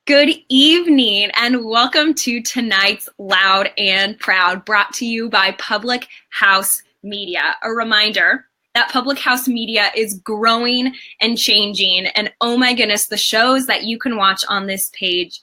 Good evening and welcome to tonight's Loud and Proud, brought to you by Public House Media. A reminder that Public House Media is growing and changing, and oh my goodness, the shows that you can watch on this page,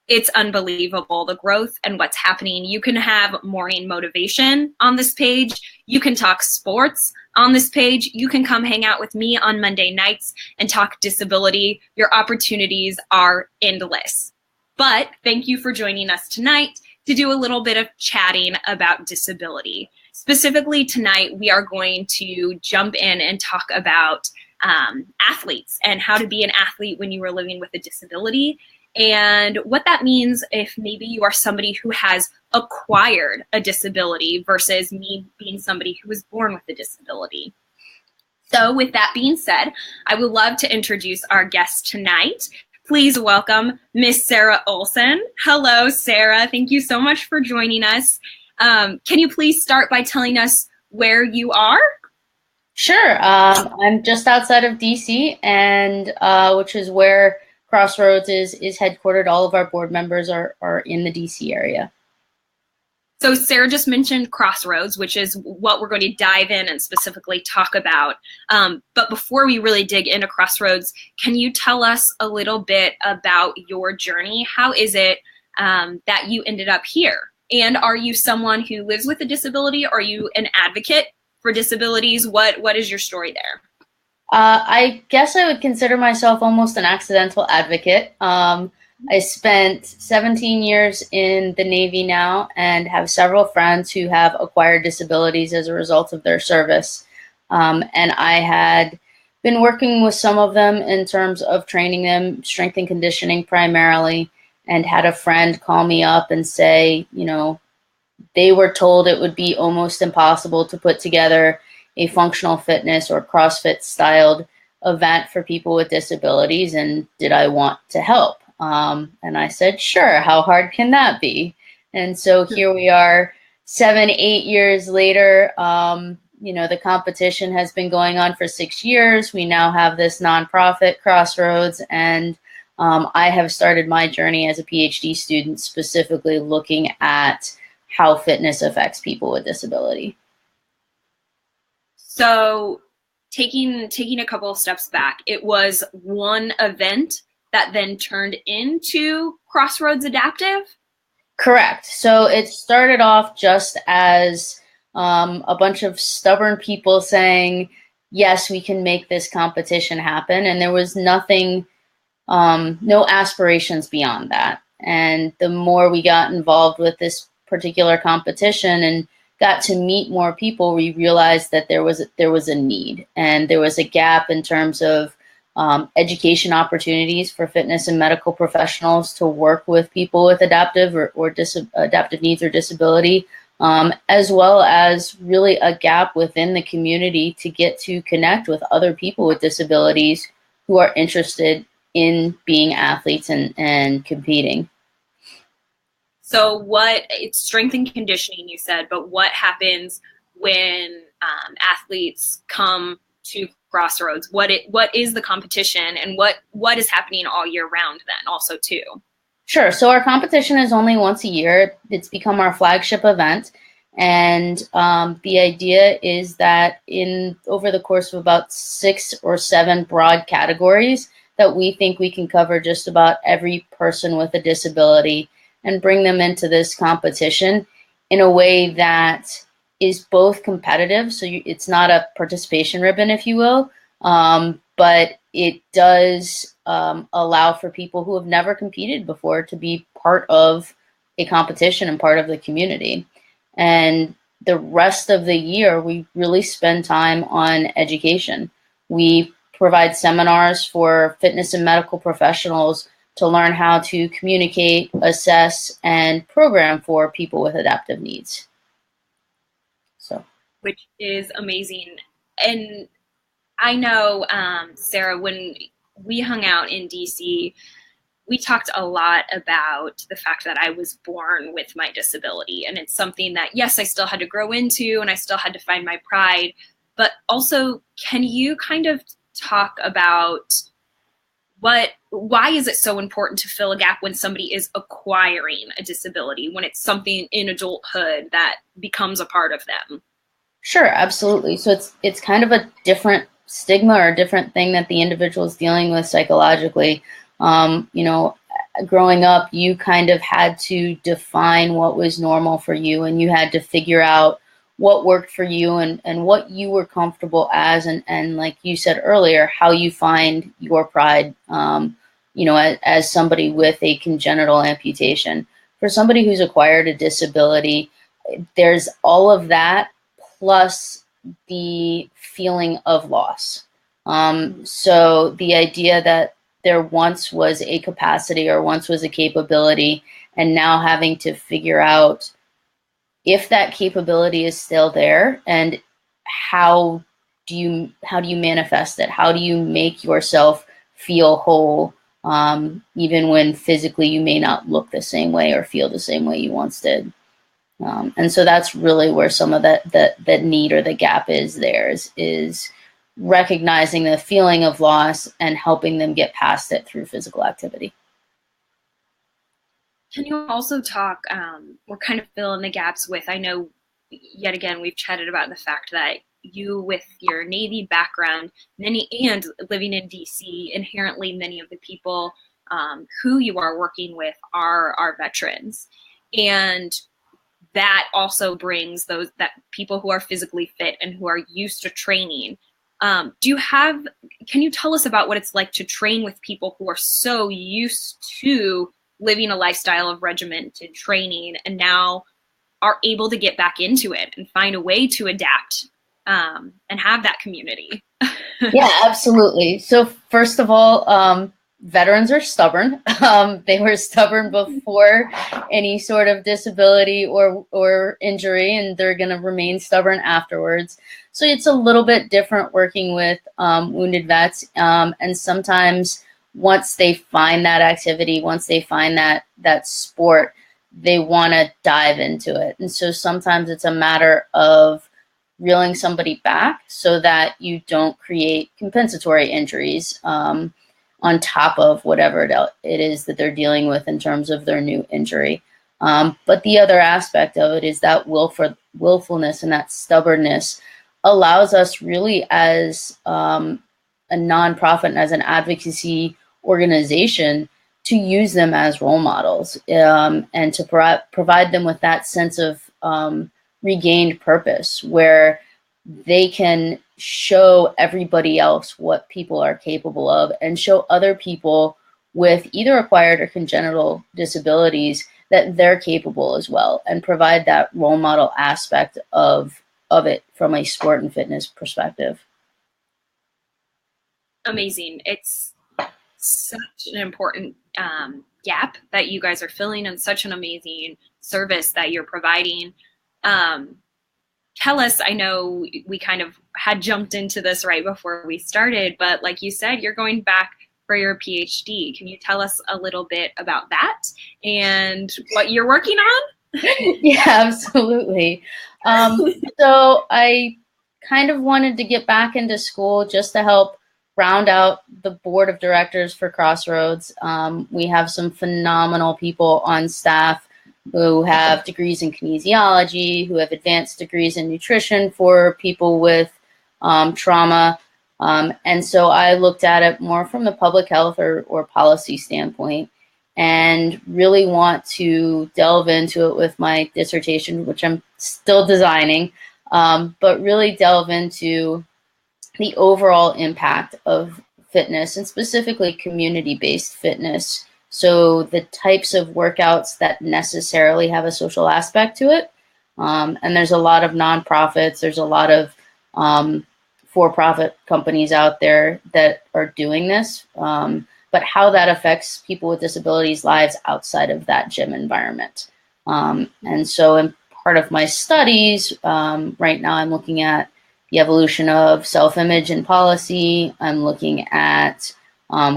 it's unbelievable, the growth and what's happening. You can have morning motivation on this page. You can talk sports on this page. You can come hang out with me on Monday nights and talk disability. Your opportunities are endless. But thank you for joining us tonight to do a little bit of chatting about disability. Specifically tonight, we are going to jump in and talk about athletes and how to be an athlete when you are living with a disability, and what that means if maybe you are somebody who has acquired a disability versus me being somebody who was born with a disability. So with that being said, I would love to introduce our guest tonight. Please welcome Miss Sara Olsen. Hello, Sara. Thank you so much for joining us. Can you please start by telling us where you are? Sure. I'm just outside of DC, and which is where Crossroads is headquartered. All of our board members are in the DC area. So Sara just mentioned Crossroads, which is what we're going to dive in and specifically talk about. But before we really dig into Crossroads, can you tell us a little bit about your journey? How is it that you ended up here? And are you someone who lives with a disability? Are you an advocate for disabilities? What is your story there? I guess I would consider myself almost an accidental advocate. I spent 17 years in the Navy now and have several friends who have acquired disabilities as a result of their service. And I had been working with some of them in terms of training them, strength and conditioning primarily, and had a friend call me up and say, they were told it would be almost impossible to put together a functional fitness or CrossFit styled event for people with disabilities, and did I want to help? And I said, sure, how hard can that be? And so here we are 7-8 years later. The competition has been going on for 6 years. We now have this nonprofit Crossroads, and I have started my journey as a PhD student specifically looking at how fitness affects people with disability. So taking a couple of steps back, it was one event that then turned into Crossroads Adaptive? Correct. So it started off just as a bunch of stubborn people saying, yes, we can make this competition happen. And there was nothing, no aspirations beyond that. And the more we got involved with this particular competition and got to meet more people, we realized that there was a need and there was a gap in terms of education opportunities for fitness and medical professionals to work with people with adaptive or adaptive needs or disability, as well as really a gap within the community to get to connect with other people with disabilities who are interested in being athletes and competing. So it's strength and conditioning, you said, but what happens when athletes come to Crossroads? What is the competition, and what is happening all year round then also too? Sure. So our competition is only once a year. It's become our flagship event. And the idea is that over the course of about 6 or 7 broad categories that we think we can cover just about every person with a disability and bring them into this competition in a way that is both competitive. So it's not a participation ribbon, if you will, but it does allow for people who have never competed before to be part of a competition and part of the community. And the rest of the year, we really spend time on education. We provide seminars for fitness and medical professionals to learn how to communicate, assess, and program for people with adaptive needs. Which is amazing. And I know, Sara, when we hung out in DC, we talked a lot about the fact that I was born with my disability. And it's something that, yes, I still had to grow into and I still had to find my pride. But also, can you kind of talk about why is it so important to fill a gap when somebody is acquiring a disability, when it's something in adulthood that becomes a part of them? Sure, absolutely. So it's kind of a different stigma or a different thing that the individual is dealing with psychologically. You know, growing up, you kind of had to define what was normal for you, and you had to figure out what worked for you and what you were comfortable as, and like you said earlier, how you find your pride, you know, as somebody with a congenital amputation. For somebody who's acquired a disability, there's all of that plus the feeling of loss. So the idea that there once was a capacity or once was a capability, and now having to figure out if that capability is still there, and how do you manifest it? How do you make yourself feel whole, even when physically you may not look the same way or feel the same way you once did? And so that's really where some of that need or the gap is recognizing the feeling of loss and helping them get past it through physical activity. Can you also talk, or kind of fill in the gaps with, I know, yet again, we've chatted about the fact that you, with your Navy background, and living in DC, inherently many of the people who you are working with are veterans. And that also brings that people who are physically fit and who are used to training. Can you tell us about what it's like to train with people who are so used to living a lifestyle of regimented training and now are able to get back into it and find a way to adapt and have that community? Yeah, absolutely. So first of all, veterans are stubborn. They were stubborn before any sort of disability or injury, and they're going to remain stubborn afterwards. So it's a little bit different working with wounded vets. And sometimes once they find that activity, once they find that sport, they want to dive into it. And so sometimes it's a matter of reeling somebody back so that you don't create compensatory injuries on top of whatever it is that they're dealing with in terms of their new injury. But the other aspect of it is that willfulness and that stubbornness allows us really as a nonprofit and as an advocacy organization to use them as role models and to provide them with that sense of regained purpose, where they can show everybody else what people are capable of and show other people with either acquired or congenital disabilities that they're capable as well, and provide that role model aspect of it from a sport and fitness perspective. Amazing. It's such an important gap that you guys are filling, and such an amazing service that you're providing. Tell us, I know we kind of had jumped into this right before we started, but like you said, you're going back for your PhD. Can you tell us a little bit about that and what you're working on? Yeah, absolutely. So I kind of wanted to get back into school just to help round out the board of directors for Crossroads. We have some phenomenal people on staff who have degrees in kinesiology, who have advanced degrees in nutrition for people with trauma. And so I looked at it more from the public health or policy standpoint, and really want to delve into it with my dissertation, which I'm still designing, but really delve into the overall impact of fitness, and specifically community-based fitness. So the types of workouts that necessarily have a social aspect to it. And there's a lot of nonprofits, there's a lot of for-profit companies out there that are doing this, but how that affects people with disabilities' lives outside of that gym environment. And so in part of my studies, right now I'm looking at the evolution of self-image and policy. I'm looking at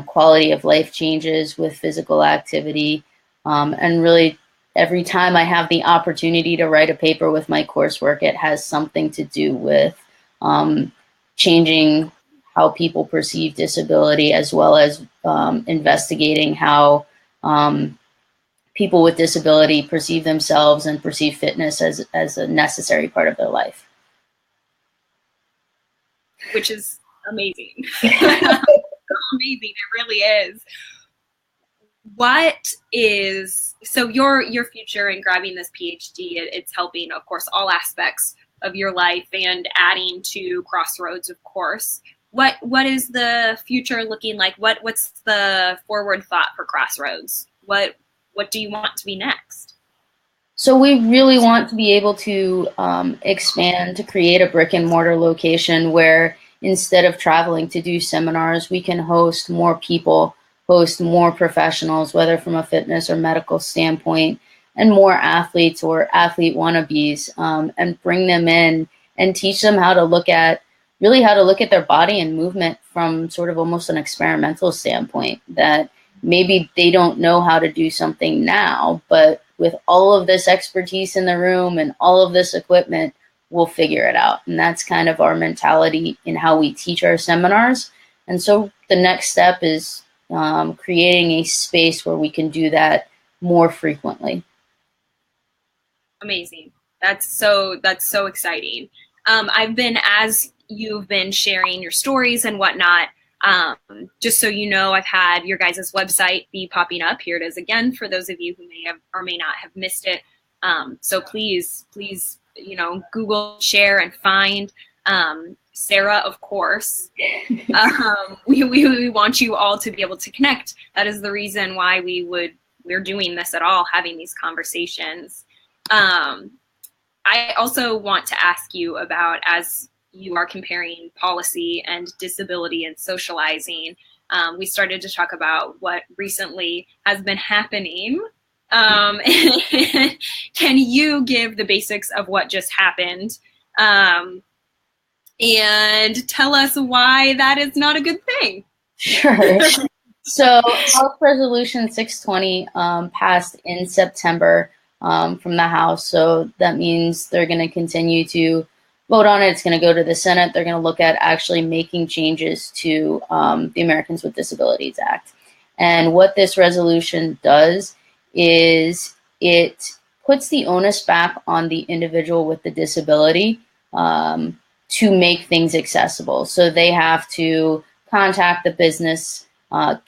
quality of life changes with physical activity. And really, every time I have the opportunity to write a paper with my coursework, it has something to do with changing how people perceive disability, as well as investigating how people with disability perceive themselves and perceive fitness as a necessary part of their life. Which is amazing. Amazing, it really is. So your future in grabbing this PhD, it's helping, of course, all aspects of your life and adding to Crossroads, of course. What is the future looking like? What's the forward thought for Crossroads? What do you want to be next? So we really want to be able to expand, to create a brick and mortar location where instead of traveling to do seminars, we can host more people, host more professionals, whether from a fitness or medical standpoint, and more athletes or athlete wannabes, and bring them in and teach them how to look at their body and movement from sort of almost an experimental standpoint, that maybe they don't know how to do something now, but with all of this expertise in the room and all of this equipment, we'll figure it out. And that's kind of our mentality in how we teach our seminars. And so the next step is creating a space where we can do that more frequently. Amazing. That's so exciting. I've been, as you've been sharing your stories and whatnot, just so you know, I've had your guys' website be popping up. Here it is again for those of you who may have or may not have missed it. So please, Google, share, and find Sara, of course. We want you all to be able to connect. That is the reason why we're doing this at all, having these conversations. I also want to ask you about, as you are comparing policy and disability and socializing, we started to talk about what recently has been happening. Can you give the basics of what just happened, and tell us why that is not a good thing? Sure. So House Resolution 620 passed in September from the House. So that means they're going to continue to vote on it. It's going to go to the Senate. They're going to look at actually making changes to the Americans with Disabilities Act. And what this resolution does is it puts the onus back on the individual with the disability to make things accessible. So they have to contact the business,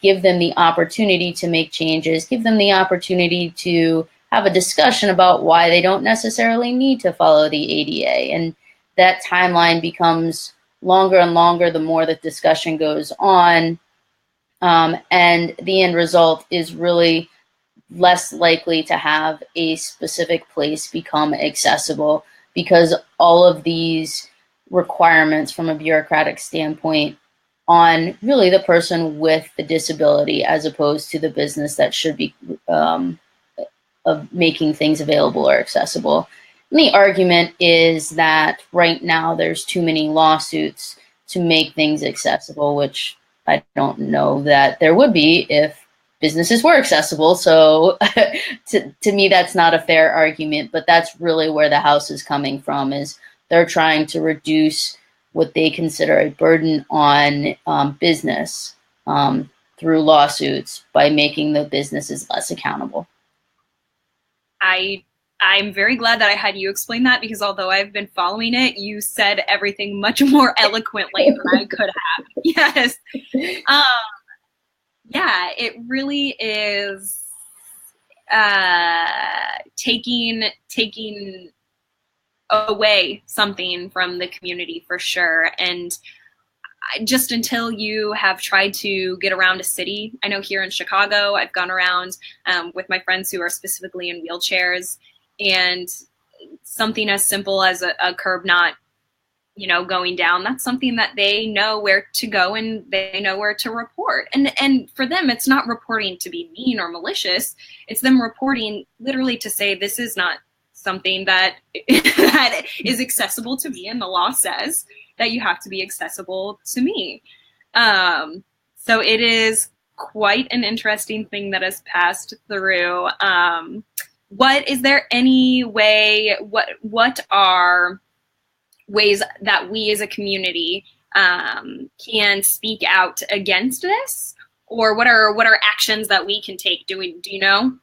give them the opportunity to make changes, give them the opportunity to have a discussion about why they don't necessarily need to follow the ADA. And that timeline becomes longer and longer the more that discussion goes on. And the end result is really less likely to have a specific place become accessible, because all of these requirements from a bureaucratic standpoint on really the person with the disability, as opposed to the business that should be of making things available or accessible. And the argument is that right now there's too many lawsuits to make things accessible, which I don't know that there would be if businesses were accessible. So to me, that's not a fair argument, but that's really where the House is coming from, is they're trying to reduce what they consider a burden on business through lawsuits by making the businesses less accountable. I'm very glad that I had you explain that, because although I've been following it, you said everything much more eloquently than I could have. Yes. Yeah, it really is taking away something from the community, for sure. And just until you have tried to get around a city, I know here in Chicago, I've gone around with my friends who are specifically in wheelchairs, and something as simple as a curb not, going down, that's something that they know where to go and they know where to report. And for them, it's not reporting to be mean or malicious. It's them reporting literally to say, this is not something that that is accessible to me, and the law says that you have to be accessible to me. So it is quite an interesting thing that has passed through. Is there any way, what are ways that we as a community can speak out against this, or what are actions that we can take? Do you know?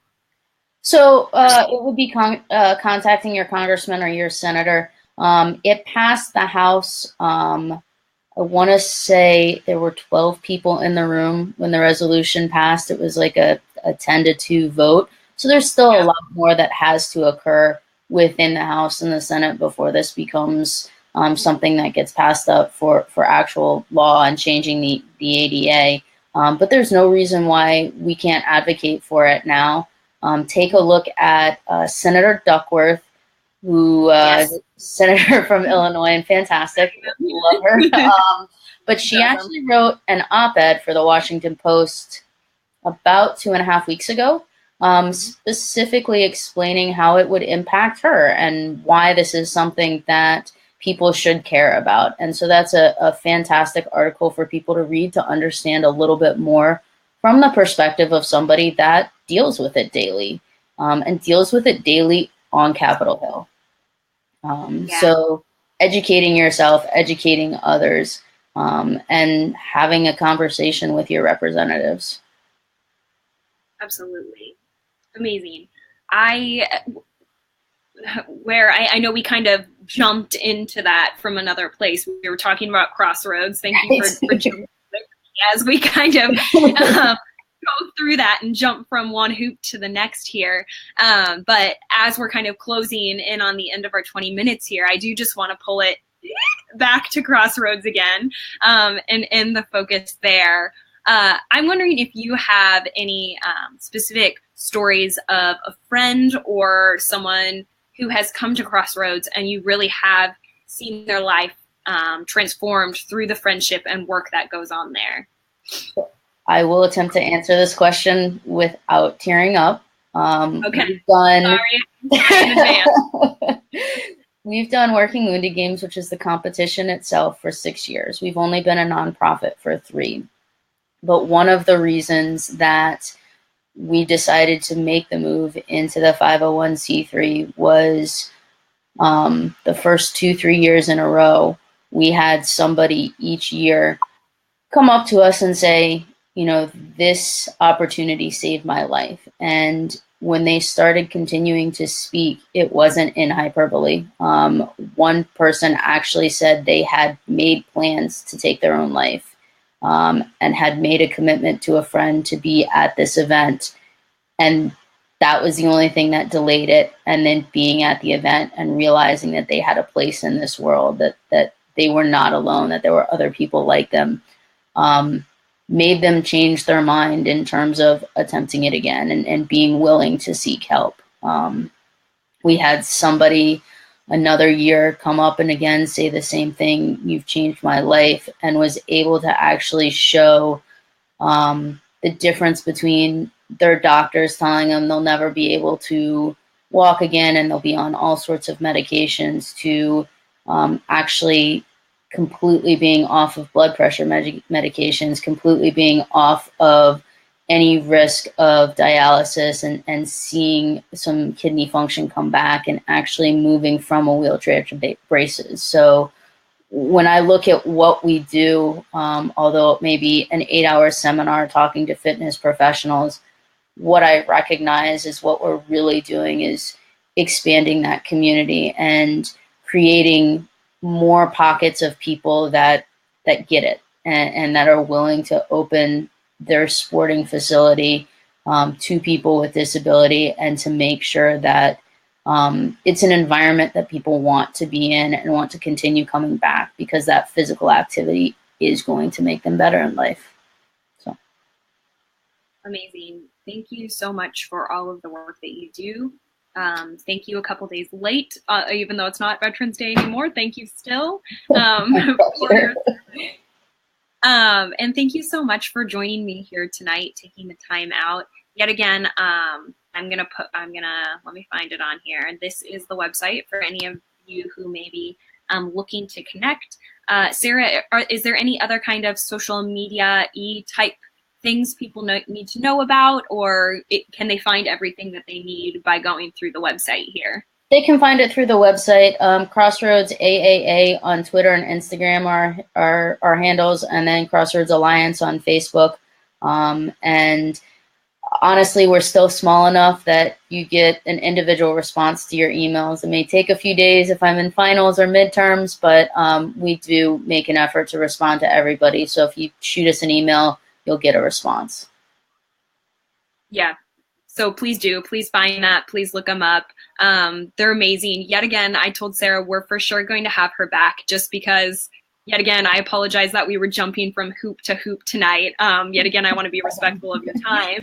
So it would be contacting your congressman or your senator. It passed the House. I want to say there were 12 people in the room when the resolution passed. It was like a 10-2 vote. So there's still a lot more that has to occur within the House and the Senate before this becomes something that gets passed up for actual law and changing the ADA. But there's no reason why we can't advocate for it now. Take a look at Senator Duckworth, who senator from Illinois, and fantastic, love her. But she actually wrote an op-ed for the Washington Post about 2.5 weeks ago, specifically explaining how it would impact her and why this is something that people should care about. And so that's a fantastic article for people to read, to understand a little bit more from the perspective of somebody that deals with it daily, and deals with it daily on Capitol Hill. So educating yourself, educating others, and having a conversation with your representatives. Absolutely. Amazing. I know we kind of jumped into that from another place. We were talking about Crossroads. Thank you for jumping as we kind of go through that and jump from one hoop to the next here. But as we're kind of closing in on the end of our 20 minutes here, I do just want to pull it back to Crossroads again, and the focus there. I'm wondering if you have any specific stories of a friend or someone who has come to Crossroads and you really have seen their life transformed through the friendship and work that goes on there. I will attempt to answer this question without tearing up. Okay. We've done Working Wounded Games, which is the competition itself, for 6 years. We've only been a nonprofit for 3. But one of the reasons that we decided to make the move into the 501c3 was the first 2-3 years in a row, we had somebody each year come up to us and say, you know, this opportunity saved my life. And when they started continuing to speak, it wasn't in hyperbole. One person actually said they had made plans to take their own life, and had made a commitment to a friend to be at this event. And that was the only thing that delayed it. And then being at the event and realizing that they had a place in this world, that they were not alone, that there were other people like them, made them change their mind in terms of attempting it again and being willing to seek help. We had somebody another year come up and again say the same thing, "You've changed my life," and was able to actually show the difference between their doctors telling them they'll never be able to walk again and they'll be on all sorts of medications, to actually completely being off of blood pressure medications, completely being off of any risk of dialysis, and seeing some kidney function come back and actually moving from a wheelchair to braces. So when I look at what we do, although it may be an 8-hour seminar talking to fitness professionals, what I recognize is what we're really doing is expanding that community and creating more pockets of people that get it, and that are willing to open their sporting facility to people with disability, and to make sure that it's an environment that people want to be in and want to continue coming back, because that physical activity is going to make them better in life. So amazing. Thank you so much for all of the work that you do. Thank you a couple days late, even though it's not Veterans Day anymore. Thank you still. And thank you so much for joining me here tonight, taking the time out. Yet again, let me find it on here. And this is the website for any of you who may be looking to connect. Sara, is there any other kind of social media-y type things people need to know about, or can they find everything that they need by going through the website here? They can find it through the website, Crossroads AAA on Twitter and Instagram are our handles, and then Crossroads Alliance on Facebook. And honestly, we're still small enough that you get an individual response to your emails. It may take a few days if I'm in finals or midterms, but we do make an effort to respond to everybody. So if you shoot us an email, you'll get a response. Yeah. So please do. Please find that. Please look them up. They're amazing. Yet again, I told Sara we're for sure going to have her back just because, yet again, I apologize that we were jumping from hoop to hoop tonight. Yet again, I want to be respectful of your time.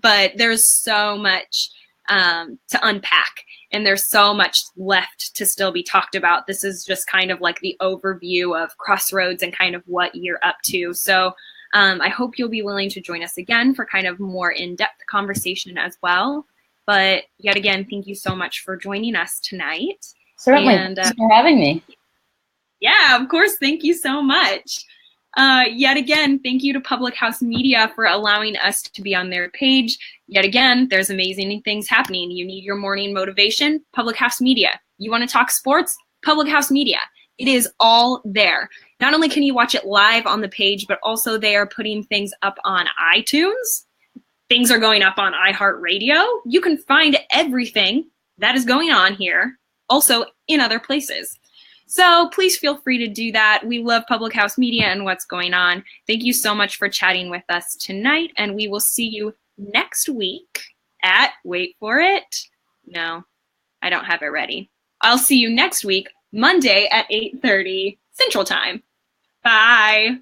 But there's so much to unpack, and there's so much left to still be talked about. This is just kind of like the overview of Crossroads and kind of what you're up to. So I hope you'll be willing to join us again for kind of more in-depth conversation as well. But yet again, thank you so much for joining us tonight. Certainly. Thanks for having me. Yeah, of course. Thank you so much. Yet again, thank you to Public House Media for allowing us to be on their page. Yet again, there's amazing things happening. You need your morning motivation, Public House Media. You want to talk sports, Public House Media. It is all there. Not only can you watch it live on the page, but also they are putting things up on iTunes. Things are going up on iHeartRadio. You can find everything that is going on here, also in other places. So please feel free to do that. We love Public House Media and what's going on. Thank you so much for chatting with us tonight, and we will see you next week at, wait for it. No, I don't have it ready. I'll see you next week, Monday at 8:30 Central Time. Bye.